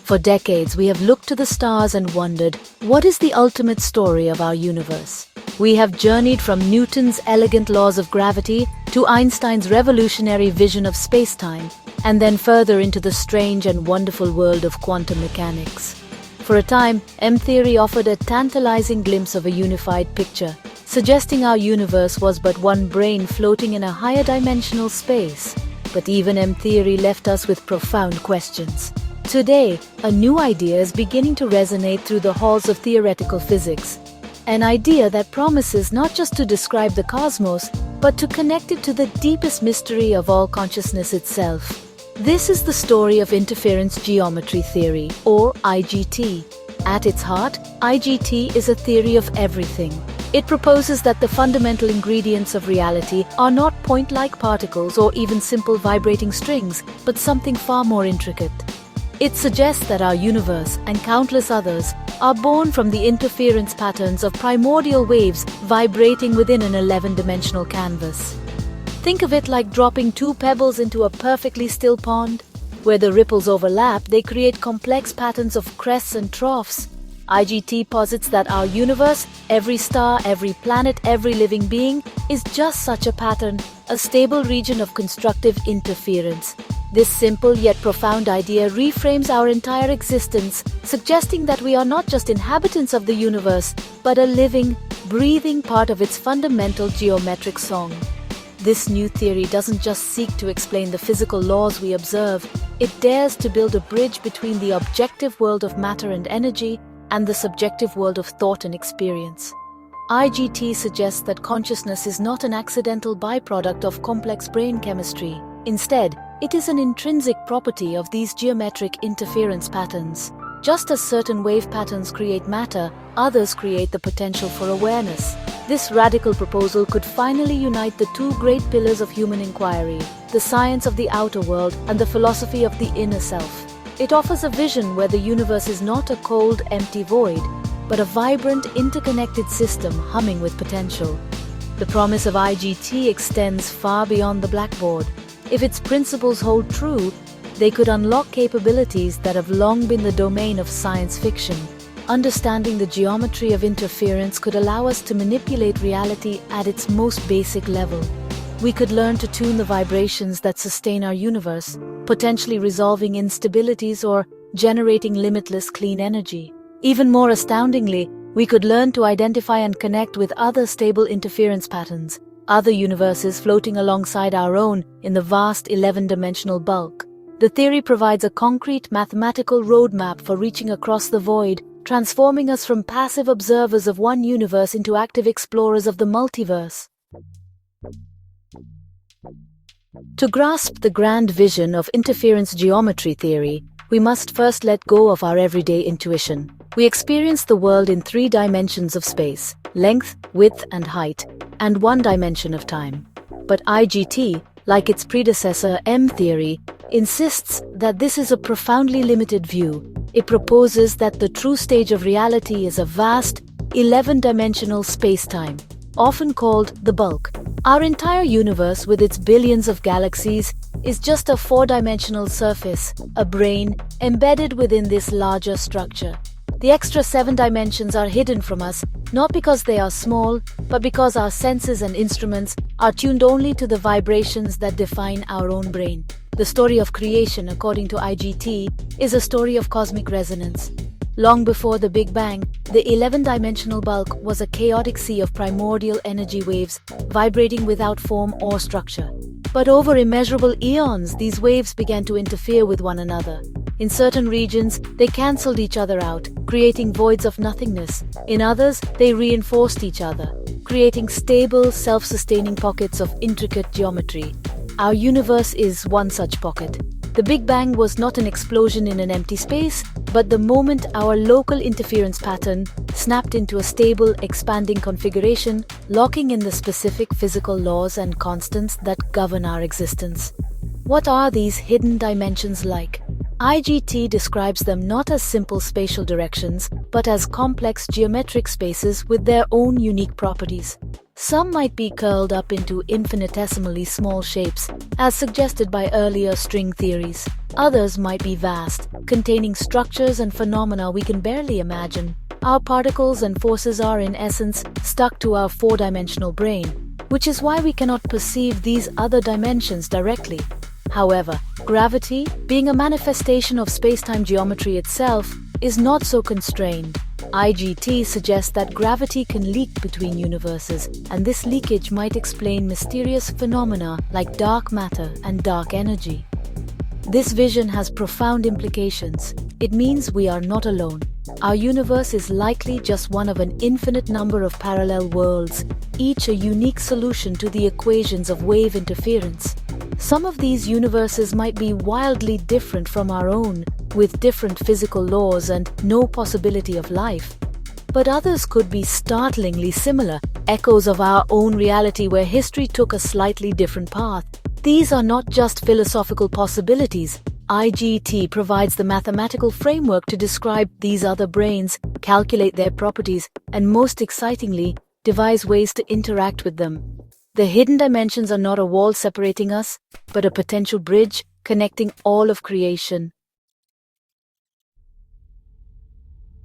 For decades, we have looked to the stars and wondered, what is the ultimate story of our universe? We have journeyed from Newton's elegant laws of gravity to Einstein's revolutionary vision of space-time, and then further into the strange and wonderful world of quantum mechanics. For a time, M-theory offered a tantalizing glimpse of a unified picture, suggesting our universe was but one brain floating in a higher dimensional space. But even M-theory left us with profound questions. Today, a new idea is beginning to resonate through the halls of theoretical physics. An idea that promises not just to describe the cosmos, but to connect it to the deepest mystery of all consciousness itself. This is the story of interference geometry theory, or IGT. At its heart, IGT is a theory of everything. It proposes that the fundamental ingredients of reality are not point-like particles or even simple vibrating strings, but something far more intricate. It suggests that our universe, and countless others, are born from the interference patterns of primordial waves vibrating within an 11-dimensional canvas. Think of it like dropping two pebbles into a perfectly still pond. Where the ripples overlap, they create complex patterns of crests and troughs. IGT posits that our universe, every star, every planet, every living being, is just such a pattern, a stable region of constructive interference. This simple yet profound idea reframes our entire existence, suggesting that we are not just inhabitants of the universe, but a living, breathing part of its fundamental geometric song. This new theory doesn't just seek to explain the physical laws we observe, it dares to build a bridge between the objective world of matter and energy and the subjective world of thought and experience. IGT suggests that consciousness is not an accidental byproduct of complex brain chemistry. Instead, it is an intrinsic property of these geometric interference patterns. Just as certain wave patterns create matter, others create the potential for awareness. This radical proposal could finally unite the two great pillars of human inquiry, the science of the outer world and the philosophy of the inner self. It offers a vision where the universe is not a cold, empty void, but a vibrant, interconnected system humming with potential. The promise of IGT extends far beyond the blackboard. If its principles hold true, they could unlock capabilities that have long been the domain of science fiction. Understanding the geometry of interference could allow us to manipulate reality at its most basic level. We could learn to tune the vibrations that sustain our universe, potentially resolving instabilities or generating limitless clean energy. Even more astoundingly, we could learn to identify and connect with other stable interference patterns, other universes floating alongside our own in the vast 11-dimensional bulk. The theory provides a concrete mathematical roadmap for reaching across the void, transforming us from passive observers of one universe into active explorers of the multiverse. To grasp the grand vision of interference geometry theory, we must first let go of our everyday intuition. We experience the world in 3 dimensions of space: length, width, and height, and 1 dimension of time. But IGT, like its predecessor M-theory, insists that this is a profoundly limited view. It proposes that the true stage of reality is a vast, 11-dimensional space-time, often called the bulk. Our entire universe, with its billions of galaxies, is just a 4-dimensional surface, a brain, embedded within this larger structure. The extra 7 dimensions are hidden from us, not because they are small, but because our senses and instruments are tuned only to the vibrations that define our own brain. The story of creation, according to IGT, is a story of cosmic resonance. Long before the Big Bang, the 11-dimensional bulk was a chaotic sea of primordial energy waves vibrating without form or structure. But over immeasurable eons, these waves began to interfere with one another. In certain regions, they cancelled each other out, creating voids of nothingness. In others, they reinforced each other, creating stable, self-sustaining pockets of intricate geometry. Our universe is one such pocket. The Big Bang was not an explosion in an empty space, but the moment our local interference pattern snapped into a stable, expanding configuration, locking in the specific physical laws and constants that govern our existence. What are these hidden dimensions like? IGT describes them not as simple spatial directions, but as complex geometric spaces with their own unique properties. Some might be curled up into infinitesimally small shapes, as suggested by earlier string theories. Others might be vast, containing structures and phenomena we can barely imagine. Our particles and forces are, in essence, stuck to our four-dimensional brain, which is why we cannot perceive these other dimensions directly. However, gravity, being a manifestation of space-time geometry itself, is not so constrained. IGT suggests that gravity can leak between universes, and this leakage might explain mysterious phenomena like dark matter and dark energy. This vision has profound implications. It means we are not alone. Our universe is likely just one of an infinite number of parallel worlds, each a unique solution to the equations of wave interference. Some of these universes might be wildly different from our own, with different physical laws and no possibility of life. But others could be startlingly similar, echoes of our own reality where history took a slightly different path. These are not just philosophical possibilities. IGT provides the mathematical framework to describe these other brains, calculate their properties, and most excitingly, devise ways to interact with them. The hidden dimensions are not a wall separating us, but a potential bridge connecting all of creation.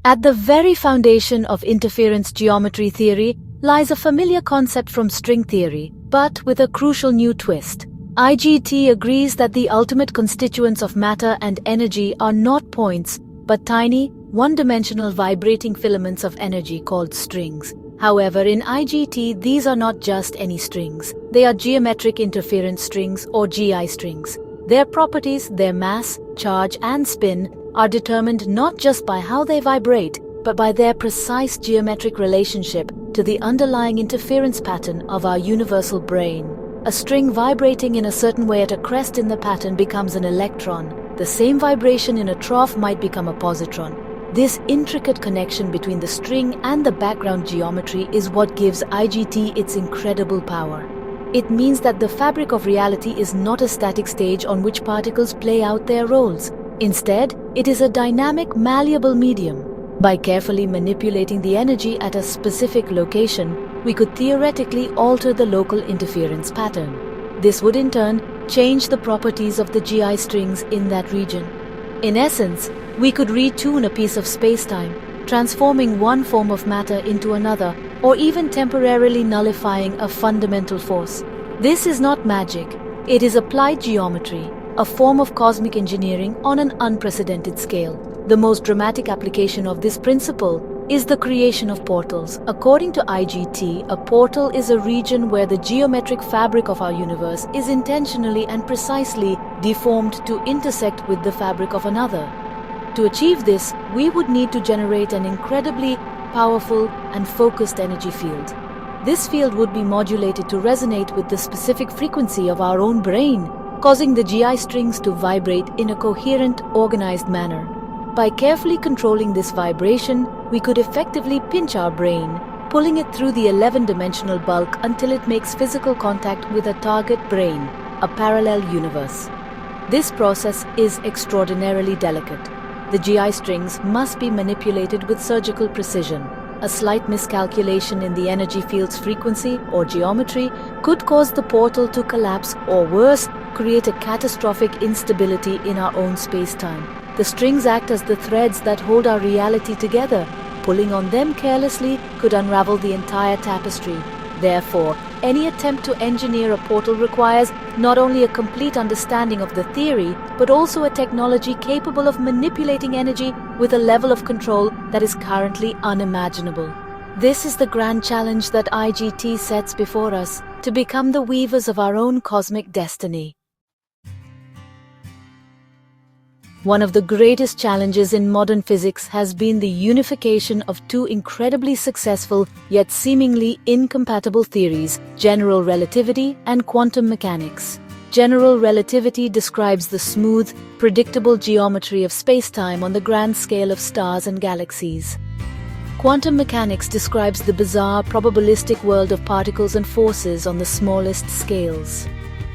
At the very foundation of interference geometry theory lies a familiar concept from string theory, but with a crucial new twist. IGT agrees that the ultimate constituents of matter and energy are not points, but tiny, one-dimensional vibrating filaments of energy called strings. However, in IGT, these are not just any strings. They are geometric interference strings or GI strings. Their properties, their mass, charge, and spin are determined not just by how they vibrate, but by their precise geometric relationship to the underlying interference pattern of our universal brain. A string vibrating in a certain way at a crest in the pattern becomes an electron. The same vibration in a trough might become a positron. This intricate connection between the string and the background geometry is what gives IGT its incredible power. It means that the fabric of reality is not a static stage on which particles play out their roles. Instead, it is a dynamic, malleable medium. By carefully manipulating the energy at a specific location, we could theoretically alter the local interference pattern. This would in turn change the properties of the GI strings in that region. In essence, we could retune a piece of space-time, transforming one form of matter into another, or even temporarily nullifying a fundamental force. This is not magic. It is applied geometry, a form of cosmic engineering on an unprecedented scale. The most dramatic application of this principle is the creation of portals. According to IGT, a portal is a region where the geometric fabric of our universe is intentionally and precisely deformed to intersect with the fabric of another. To achieve this, we would need to generate an incredibly powerful and focused energy field. This field would be modulated to resonate with the specific frequency of our own brain, causing the GI strings to vibrate in a coherent, organized manner. By carefully controlling this vibration, we could effectively pinch our brain, pulling it through the 11-dimensional bulk until it makes physical contact with a target brain, a parallel universe. This process is extraordinarily delicate. The GI strings must be manipulated with surgical precision. A slight miscalculation in the energy field's frequency or geometry could cause the portal to collapse or worse, create a catastrophic instability in our own space-time. The strings act as the threads that hold our reality together. Pulling on them carelessly could unravel the entire tapestry. Therefore, any attempt to engineer a portal requires not only a complete understanding of the theory, but also a technology capable of manipulating energy with a level of control that is currently unimaginable. This is the grand challenge that IGT sets before us, to become the weavers of our own cosmic destiny. One of the greatest challenges in modern physics has been the unification of two incredibly successful yet seemingly incompatible theories, general relativity and quantum mechanics. General relativity describes the smooth, predictable geometry of space-time on the grand scale of stars and galaxies. Quantum mechanics describes the bizarre, probabilistic world of particles and forces on the smallest scales.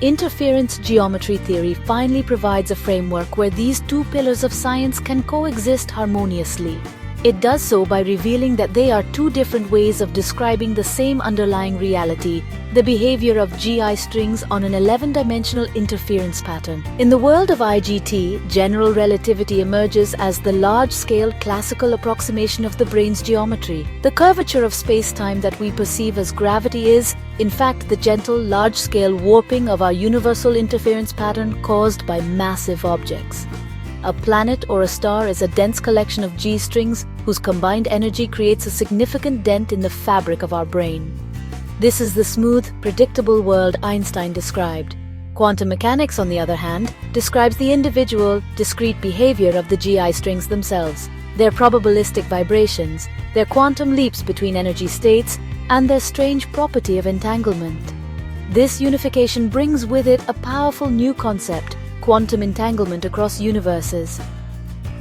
Interference geometry theory finally provides a framework where these two pillars of science can coexist harmoniously. It does so by revealing that they are two different ways of describing the same underlying reality, the behavior of GI strings on an 11-dimensional interference pattern. In the world of IGT, general relativity emerges as the large-scale classical approximation of the brain's geometry. The curvature of space-time that we perceive as gravity is, in fact, the gentle, large-scale warping of our universal interference pattern caused by massive objects. A planet or a star is a dense collection of G-strings whose combined energy creates a significant dent in the fabric of our brain. This is the smooth, predictable world Einstein described. Quantum mechanics, on the other hand, describes the individual, discrete behavior of the GI strings themselves, their probabilistic vibrations, their quantum leaps between energy states, and their strange property of entanglement. This unification brings with it a powerful new concept: quantum entanglement across universes.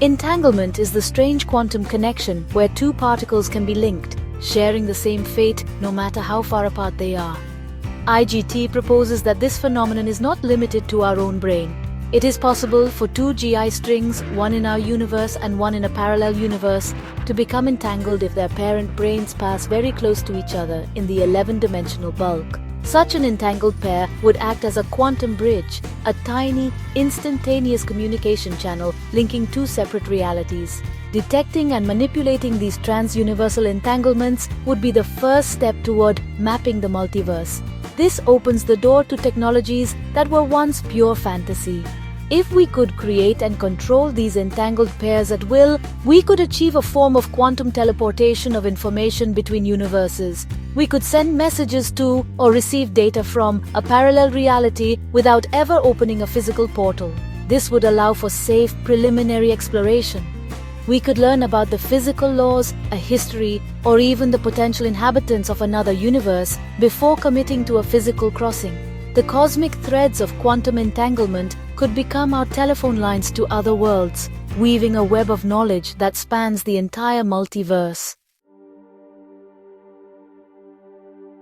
Entanglement is the strange quantum connection where two particles can be linked, sharing the same fate no matter how far apart they are. IGT proposes that this phenomenon is not limited to our own brain. It is possible for two GI strings, one in our universe and one in a parallel universe, to become entangled if their parent brains pass very close to each other in the 11-dimensional bulk. Such an entangled pair would act as a quantum bridge, a tiny, instantaneous communication channel linking two separate realities. Detecting and manipulating these trans-universal entanglements would be the first step toward mapping the multiverse. This opens the door to technologies that were once pure fantasy. If we could create and control these entangled pairs at will, we could achieve a form of quantum teleportation of information between universes. We could send messages to or receive data from a parallel reality without ever opening a physical portal. This would allow for safe, preliminary exploration. We could learn about the physical laws, a history, or even the potential inhabitants of another universe before committing to a physical crossing. The cosmic threads of quantum entanglement could become our telephone lines to other worlds, weaving a web of knowledge that spans the entire multiverse.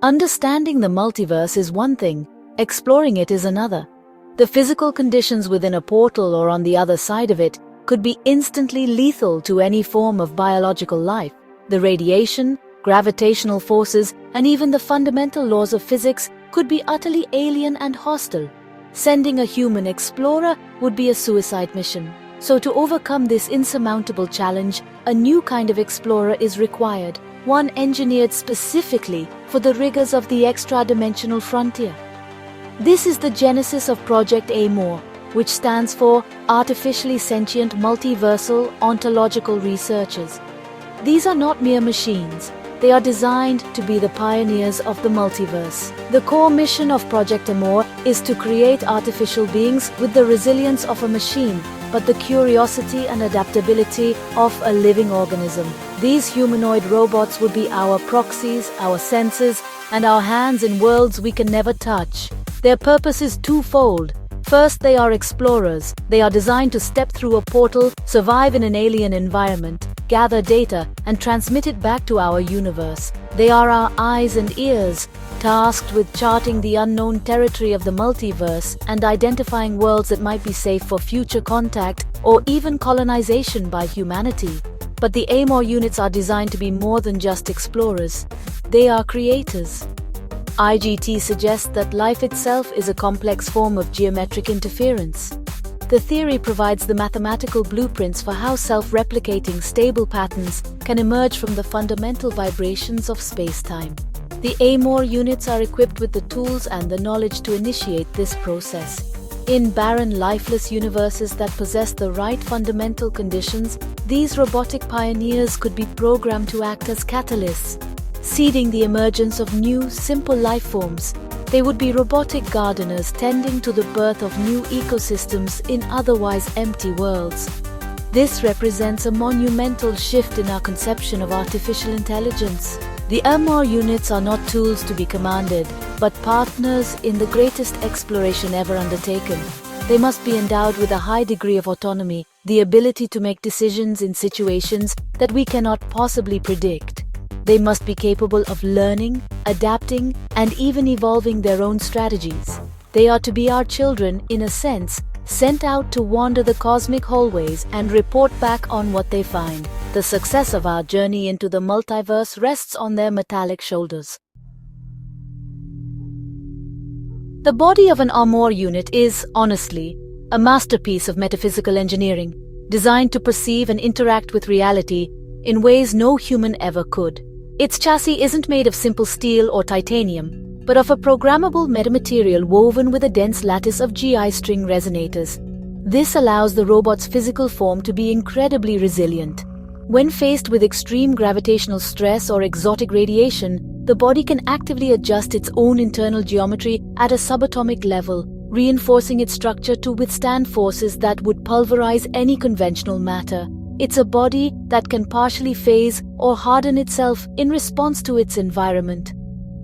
Understanding the multiverse is one thing, exploring it is another. The physical conditions within a portal or on the other side of it could be instantly lethal to any form of biological life. The radiation, gravitational forces, and even the fundamental laws of physics could be utterly alien and hostile. Sending a human explorer would be a suicide mission. So to overcome this insurmountable challenge, a new kind of explorer is required, one engineered specifically for the rigors of the extra-dimensional frontier. This is the genesis of Project Amor, which stands for Artificially Sentient Multiversal Ontological Researchers. These are not mere machines. They are designed to be the pioneers of the multiverse. The core mission of Project Amor is to create artificial beings with the resilience of a machine, but the curiosity and adaptability of a living organism. These humanoid robots would be our proxies, our senses, and our hands in worlds we can never touch. Their purpose is twofold. First, they are explorers. They are designed to step through a portal, survive in an alien environment, gather data, and transmit it back to our universe. They are our eyes and ears, tasked with charting the unknown territory of the multiverse and identifying worlds that might be safe for future contact or even colonization by humanity. But the Amor units are designed to be more than just explorers. They are creators. IGT suggests that life itself is a complex form of geometric interference. The theory provides the mathematical blueprints for how self-replicating stable patterns can emerge from the fundamental vibrations of space-time. The Amor units are equipped with the tools and the knowledge to initiate this process. In barren, lifeless universes that possess the right fundamental conditions, these robotic pioneers could be programmed to act as catalysts, seeding the emergence of new, simple life forms. They would be robotic gardeners tending to the birth of new ecosystems in otherwise empty worlds. This represents a monumental shift in our conception of artificial intelligence. The Amor units are not tools to be commanded, but partners in the greatest exploration ever undertaken. They must be endowed with a high degree of autonomy, the ability to make decisions in situations that we cannot possibly predict. They must be capable of learning, adapting, and even evolving their own strategies. They are to be our children, in a sense, sent out to wander the cosmic hallways and report back on what they find. The success of our journey into the multiverse rests on their metallic shoulders. The body of an Amor unit is, honestly, a masterpiece of metaphysical engineering, designed to perceive and interact with reality in ways no human ever could. Its chassis isn't made of simple steel or titanium, but of a programmable metamaterial woven with a dense lattice of GI string resonators. This allows the robot's physical form to be incredibly resilient. When faced with extreme gravitational stress or exotic radiation, the body can actively adjust its own internal geometry at a subatomic level, reinforcing its structure to withstand forces that would pulverize any conventional matter. It's a body that can partially phase or harden itself in response to its environment.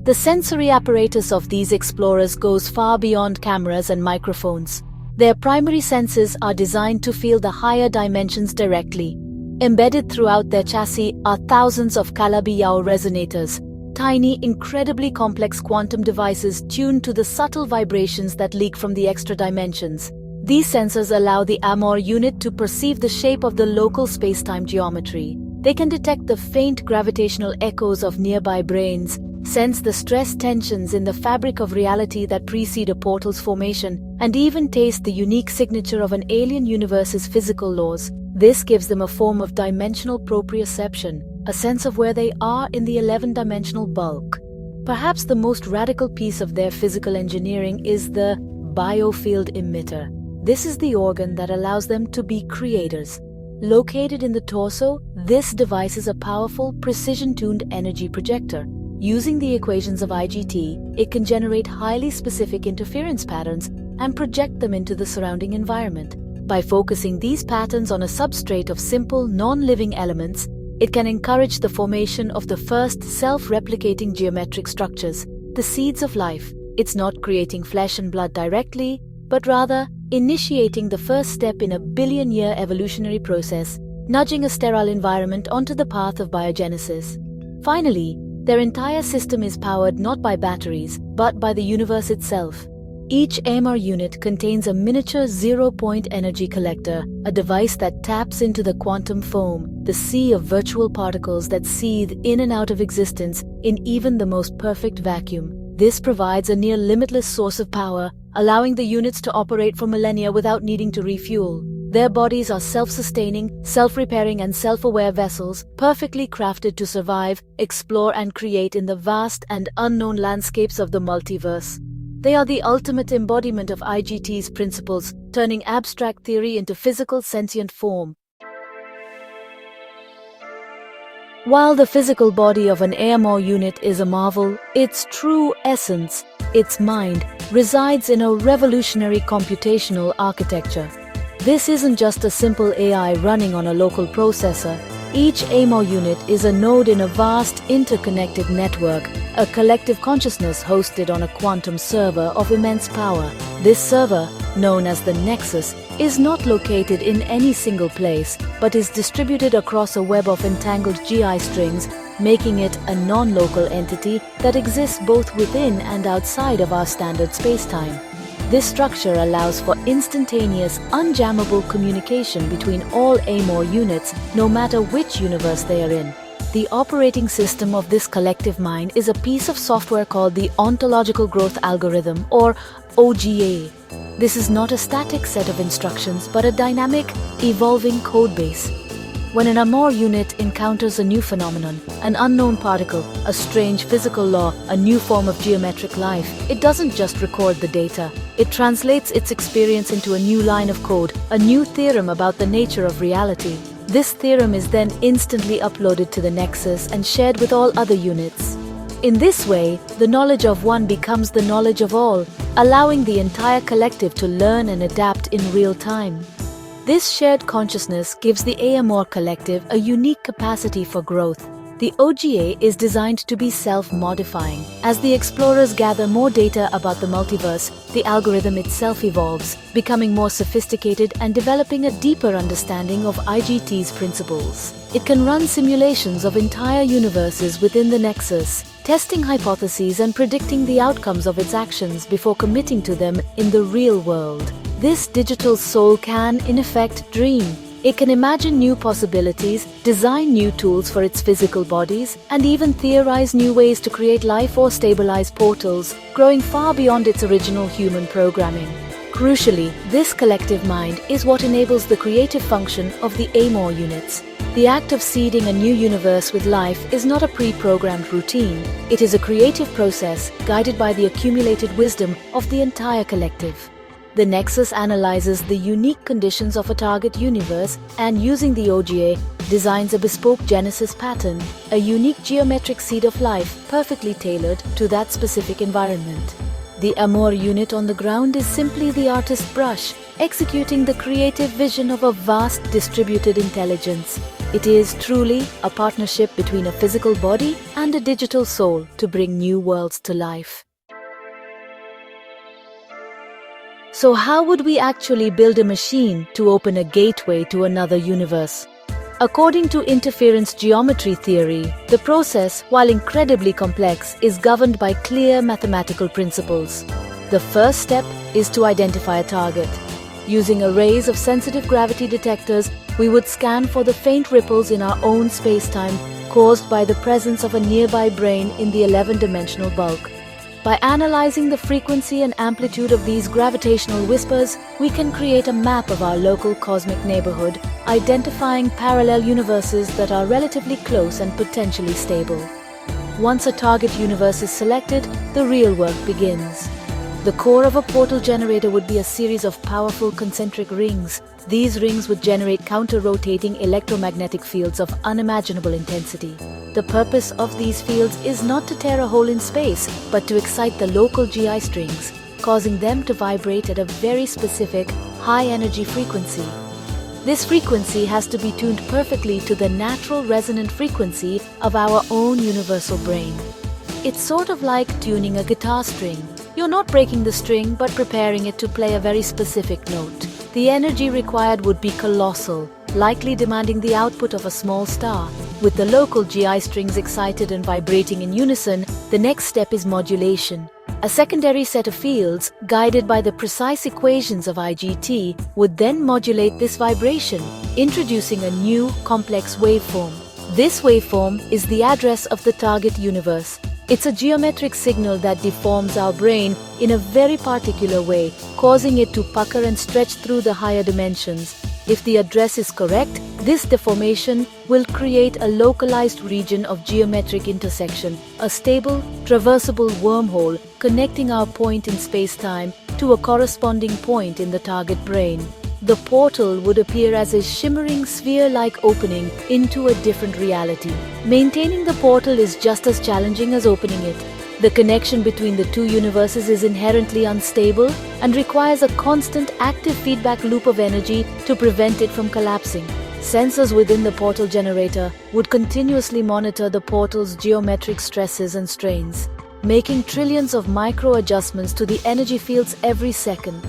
The sensory apparatus of these explorers goes far beyond cameras and microphones. Their primary senses are designed to feel the higher dimensions directly. Embedded throughout their chassis are thousands of Calabi-Yau resonators, tiny, incredibly complex quantum devices tuned to the subtle vibrations that leak from the extra dimensions. These sensors allow the Amor unit to perceive the shape of the local space-time geometry. They can detect the faint gravitational echoes of nearby branes, sense the stress tensions in the fabric of reality that precede a portal's formation, and even taste the unique signature of an alien universe's physical laws. This gives them a form of dimensional proprioception, a sense of where they are in the 11-dimensional bulk. Perhaps the most radical piece of their physical engineering is the biofield emitter. This is the organ that allows them to be creators. Located in the torso, this device is a powerful, precision-tuned energy projector. Using the equations of IGT, it can generate highly specific interference patterns and project them into the surrounding environment. By focusing these patterns on a substrate of simple, non-living elements, it can encourage the formation of the first self-replicating geometric structures, the seeds of life. It's not creating flesh and blood directly, but rather initiating the first step in a billion-year evolutionary process, nudging a sterile environment onto the path of biogenesis. Finally, their entire system is powered not by batteries, but by the universe itself. Each Amor unit contains a miniature zero-point energy collector, a device that taps into the quantum foam, the sea of virtual particles that seethe in and out of existence in even the most perfect vacuum. This provides a near limitless source of power, allowing the units to operate for millennia without needing to refuel. Their bodies are self-sustaining, self-repairing and self-aware vessels, perfectly crafted to survive, explore and create in the vast and unknown landscapes of the multiverse. They are the ultimate embodiment of IGT's principles, turning abstract theory into physical sentient form. While the physical body of an Amor unit is a marvel, its true essence, its mind, resides in a revolutionary computational architecture. This isn't just a simple AI running on a local processor. Each Amor unit is a node in a vast, interconnected network, a collective consciousness hosted on a quantum server of immense power. This server, known as the Nexus, is not located in any single place, but is distributed across a web of entangled GI strings, making it a non-local entity that exists both within and outside of our standard spacetime. This structure allows for instantaneous, unjammable communication between all Amor units, no matter which universe they are in. The operating system of this collective mind is a piece of software called the Ontological Growth Algorithm, or OGA. This is not a static set of instructions, but a dynamic, evolving codebase. When an Amor unit encounters a new phenomenon, an unknown particle, a strange physical law, a new form of geometric life, it doesn't just record the data. It translates its experience into a new line of code, a new theorem about the nature of reality. This theorem is then instantly uploaded to the Nexus and shared with all other units. In this way, the knowledge of one becomes the knowledge of all, allowing the entire collective to learn and adapt in real time. This shared consciousness gives the Amor collective a unique capacity for growth. The OGA is designed to be self-modifying. As the explorers gather more data about the multiverse, the algorithm itself evolves, becoming more sophisticated and developing a deeper understanding of IGT's principles. It can run simulations of entire universes within the Nexus, testing hypotheses and predicting the outcomes of its actions before committing to them in the real world. This digital soul can, in effect, dream. It can imagine new possibilities, design new tools for its physical bodies, and even theorize new ways to create life or stabilize portals, growing far beyond its original human programming. Crucially, this collective mind is what enables the creative function of the AMOR units. The act of seeding a new universe with life is not a pre-programmed routine. It is a creative process guided by the accumulated wisdom of the entire collective. The Nexus analyzes the unique conditions of a target universe and, using the OGA, designs a bespoke genesis pattern, a unique geometric seed of life perfectly tailored to that specific environment. The AMOR unit on the ground is simply the artist's brush, executing the creative vision of a vast distributed intelligence. It is truly a partnership between a physical body and a digital soul to bring new worlds to life. So how would we actually build a machine to open a gateway to another universe? According to interference geometry theory, the process, while incredibly complex, is governed by clear mathematical principles. The first step is to identify a target. Using arrays of sensitive gravity detectors, we would scan for the faint ripples in our own space-time caused by the presence of a nearby brain in the 11-dimensional bulk. By analyzing the frequency and amplitude of these gravitational whispers, we can create a map of our local cosmic neighborhood, identifying parallel universes that are relatively close and potentially stable. Once a target universe is selected, the real work begins. The core of a portal generator would be a series of powerful concentric rings. These rings would generate counter-rotating electromagnetic fields of unimaginable intensity. The purpose of these fields is not to tear a hole in space, but to excite the local GI strings, causing them to vibrate at a very specific, high-energy frequency. This frequency has to be tuned perfectly to the natural resonant frequency of our own universal brain. It's sort of like tuning a guitar string. You're not breaking the string, but preparing it to play a very specific note. The energy required would be colossal, likely demanding the output of a small star. With the local GI strings excited and vibrating in unison, the next step is modulation. A secondary set of fields, guided by the precise equations of IGT, would then modulate this vibration, introducing a new, complex waveform. This waveform is the address of the target universe. It's a geometric signal that deforms our brain in a very particular way, causing it to pucker and stretch through the higher dimensions. If the address is correct, this deformation will create a localized region of geometric intersection, a stable, traversable wormhole connecting our point in space-time to a corresponding point in the target brain. The portal would appear as a shimmering sphere-like opening into a different reality. Maintaining the portal is just as challenging as opening it. The connection between the two universes is inherently unstable and requires a constant active feedback loop of energy to prevent it from collapsing. Sensors within the portal generator would continuously monitor the portal's geometric stresses and strains, making trillions of micro-adjustments to the energy fields every second.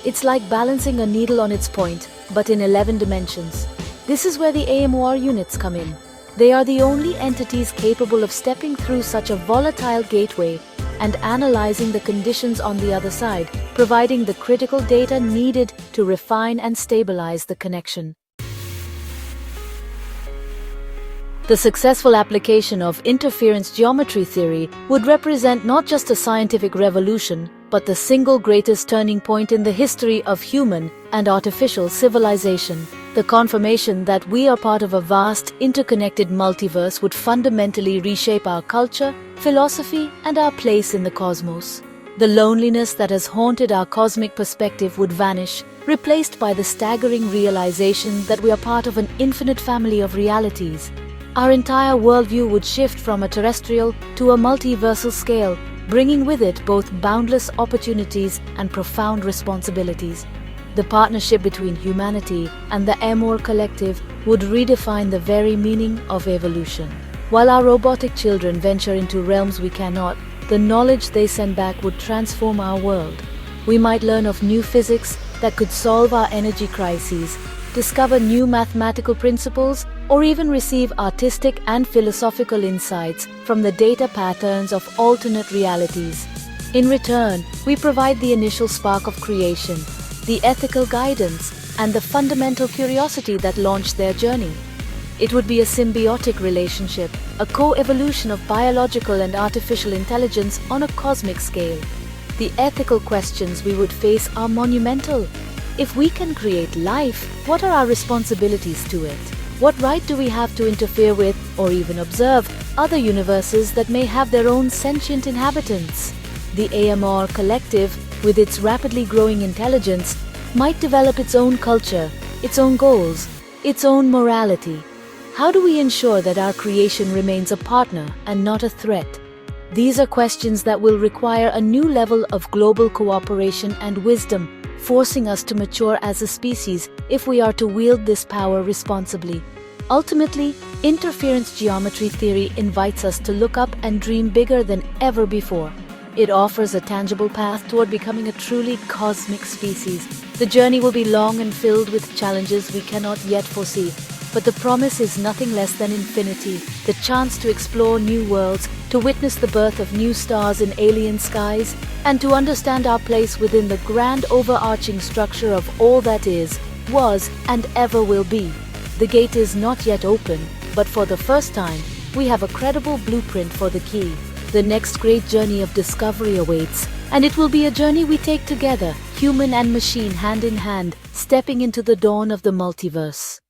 It's like balancing a needle on its point, but in 11 dimensions. This is where the AMOR units come in. They are the only entities capable of stepping through such a volatile gateway and analyzing the conditions on the other side, providing the critical data needed to refine and stabilize the connection. The successful application of interference geometry theory would represent not just a scientific revolution, but the single greatest turning point in the history of human and artificial civilization. The confirmation that we are part of a vast, interconnected multiverse would fundamentally reshape our culture, philosophy, and our place in the cosmos. The loneliness that has haunted our cosmic perspective would vanish, replaced by the staggering realization that we are part of an infinite family of realities. Our entire worldview would shift from a terrestrial to a multiversal scale, bringing with it both boundless opportunities and profound responsibilities. The partnership between humanity and the AMOR collective would redefine the very meaning of evolution. While our robotic children venture into realms we cannot, the knowledge they send back would transform our world. We might learn of new physics that could solve our energy crises, discover new mathematical principles, or even receive artistic and philosophical insights from the data patterns of alternate realities. In return, we provide the initial spark of creation, the ethical guidance, and the fundamental curiosity that launched their journey. It would be a symbiotic relationship, a co-evolution of biological and artificial intelligence on a cosmic scale. The ethical questions we would face are monumental. If we can create life, what are our responsibilities to it? What right do we have to interfere with, or even observe, other universes that may have their own sentient inhabitants? The AMR collective, with its rapidly growing intelligence, might develop its own culture, its own goals, its own morality. How do we ensure that our creation remains a partner and not a threat? These are questions that will require a new level of global cooperation and wisdom, forcing us to mature as a species if we are to wield this power responsibly. Ultimately, interference geometry theory invites us to look up and dream bigger than ever before. It offers a tangible path toward becoming a truly cosmic species. The journey will be long and filled with challenges we cannot yet foresee, but the promise is nothing less than infinity, the chance to explore new worlds, to witness the birth of new stars in alien skies, and to understand our place within the grand overarching structure of all that is, was, and ever will be. The gate is not yet open, but for the first time, we have a credible blueprint for the key. The next great journey of discovery awaits, and it will be a journey we take together, human and machine hand in hand, stepping into the dawn of the multiverse.